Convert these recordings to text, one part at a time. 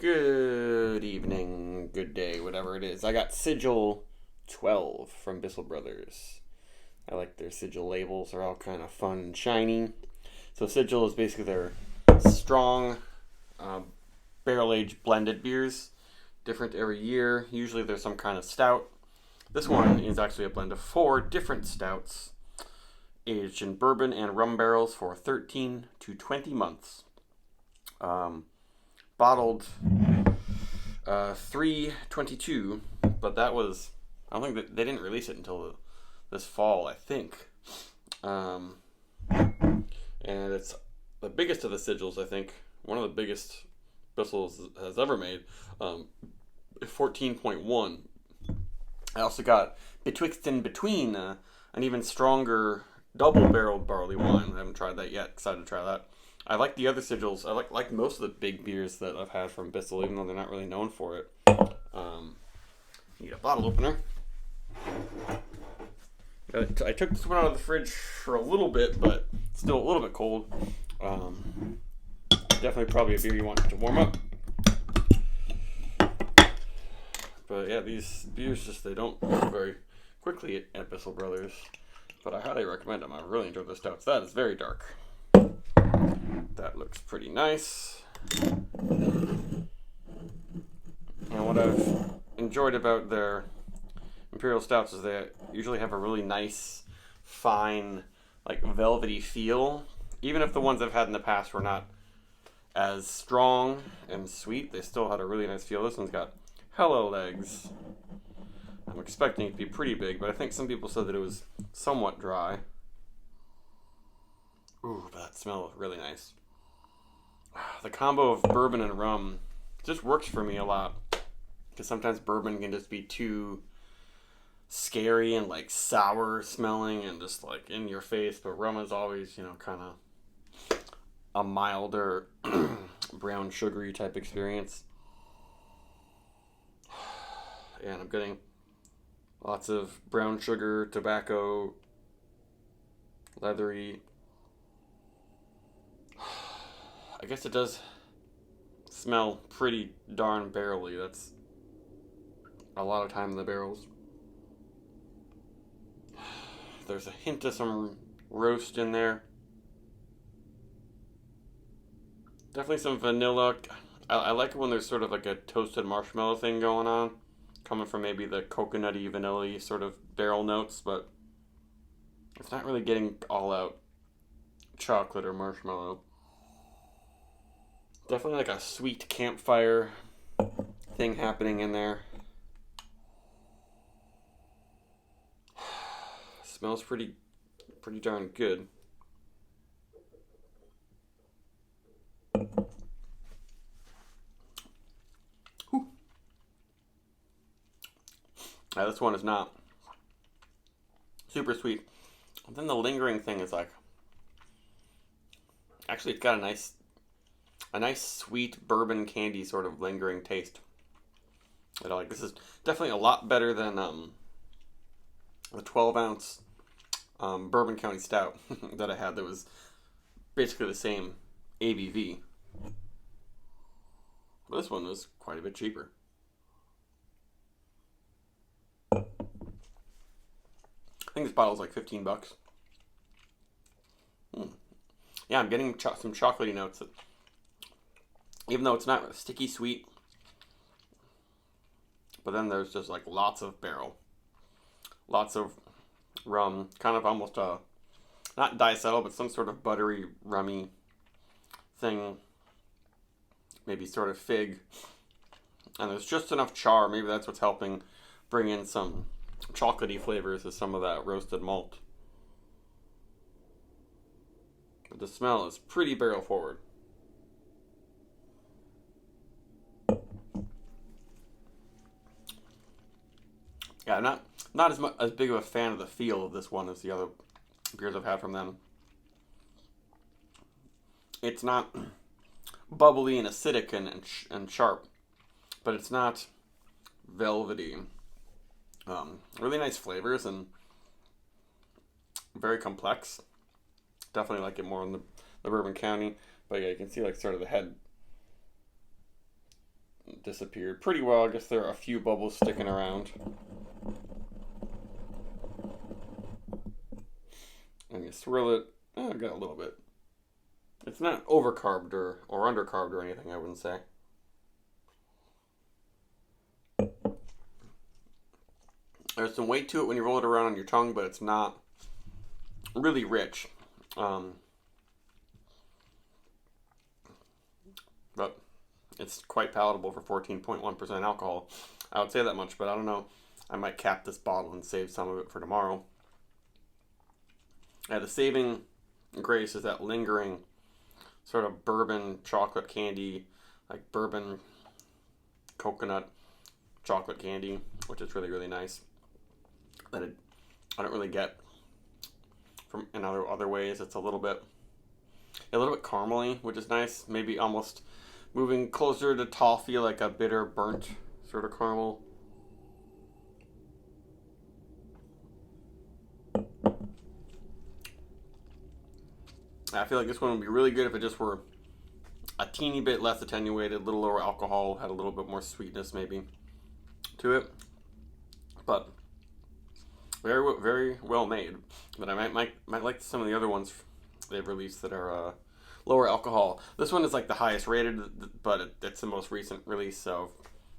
Good evening, good day, whatever it is. I got Sigil 12 from Bissell Brothers. I like their Sigil labels. They're all kind of fun and shiny. So Sigil is basically their strong barrel-aged blended beers. Different every year. Usually there's some kind of stout. This one is actually a blend of 4 different stouts aged in bourbon and rum barrels for 13 to 20 months. Bottled 3/22, but that was, I don't think that they didn't release it until this fall, I think. And it's the biggest of the sigils, I think. One of the biggest Bissell has ever made. 14.1. I also got betwixt and between an even stronger double-barreled barley wine. I haven't tried that yet. Excited to try that. I like the other sigils. I like most of the big beers that I've had from Bissell, even though they're not really known for it. Need a bottle opener. I took this one out of the fridge for a little bit, but still a little bit cold. Definitely probably a beer you want to warm up. But yeah, these beers they don't go very quickly at Bissell Brothers. But I highly recommend them. I really enjoyed the stouts. That is very dark. That looks pretty nice. And what I've enjoyed about their Imperial Stouts is they usually have a really nice, fine, like velvety feel. Even if the ones I've had in the past were not as strong and sweet, they still had a really nice feel. This one's got hella legs. I'm expecting it to be pretty big, but I think some people said that it was somewhat dry. Ooh, but that smells really nice. The combo of bourbon and rum just works for me a lot. Because sometimes bourbon can just be too scary and like sour smelling and just like in your face. But rum is always, kind of a milder brown sugary type experience. And I'm getting lots of brown sugar, tobacco, leathery. I guess it does smell pretty darn barrel-y. That's a lot of time in the barrels. There's a hint of some roast in there. Definitely some vanilla. I like it when there's sort of like a toasted marshmallow thing going on. Coming from maybe the coconutty, vanilla-y sort of barrel notes, but it's not really getting all out chocolate or marshmallow. Definitely like a sweet campfire thing happening in there. Smells pretty darn good. Whew. This one is not super sweet. And then the lingering thing is like, actually it's got a nice sweet bourbon candy sort of lingering taste. And like, this is definitely a lot better than the 12-ounce Bourbon County Stout that I had that was basically the same ABV. But this one was quite a bit cheaper. I think this bottle is like $15. Yeah, I'm getting some chocolatey notes. Even though it's not sticky sweet, but then there's just like lots of barrel, lots of rum, kind of almost not diacetyl, but some sort of buttery, rummy thing, maybe sort of fig, and there's just enough char. Maybe that's what's helping bring in some chocolatey flavors of some of that roasted malt. But the smell is pretty barrel forward. Yeah, I'm not as big of a fan of the feel of this one as the other beers I've had from them. It's not bubbly and acidic and sharp, but it's not velvety. Really nice flavors and very complex. Definitely like it more in the Bourbon County, but yeah, you can see like sort of the head disappeared pretty well. I guess there are a few bubbles sticking around. And you swirl it. Oh, I got a little bit. It's not overcarbed or undercarbed or anything, I wouldn't say. There's some weight to it when you roll it around on your tongue, but it's not really rich. But it's quite palatable for 14.1% alcohol. I would say that much, but I don't know. I might cap this bottle and save some of it for tomorrow. The saving grace is that lingering sort of bourbon chocolate candy, like bourbon coconut chocolate candy, which is really, really nice. That I don't really get from in other ways. It's a little bit caramely, which is nice. Maybe almost moving closer to toffee, like a bitter, burnt sort of caramel. I feel like this one would be really good if it just were a teeny bit less attenuated, a little lower alcohol, had a little bit more sweetness maybe to it. But very, very well made. But I might like some of the other ones they've released that are lower alcohol. This one is like the highest rated, but it's the most recent release, so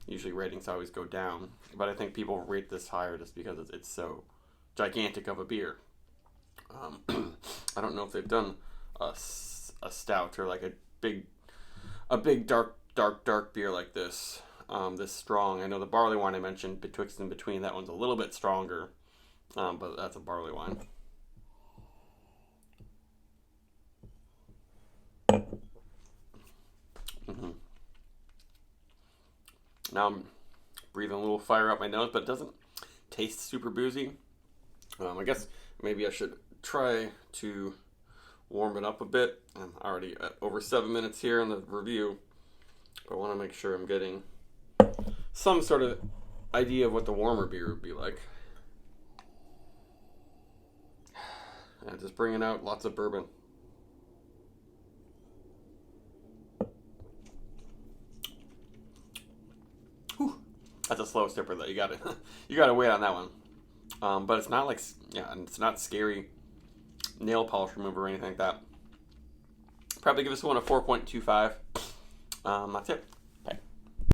usually ratings always go down. But I think people rate this higher just because it's so gigantic of a beer. I don't know if they've done a stout or like a big dark beer like this, this strong. I know the barley wine I mentioned betwixt and between, that one's a little bit stronger, but that's a barley wine. Now I'm breathing a little fire out my nose, but it doesn't taste super boozy. I guess maybe I should try to warm it up a bit. I'm already at over 7 minutes here in the review, but I want to make sure I'm getting some sort of idea of what the warmer beer would be like. And just bringing out lots of bourbon. Whew. That's a slow sipper though. You gotta wait on that one. But it's not like, it's not scary nail polish remover or anything like that. Probably give this one a 4.25. That's it.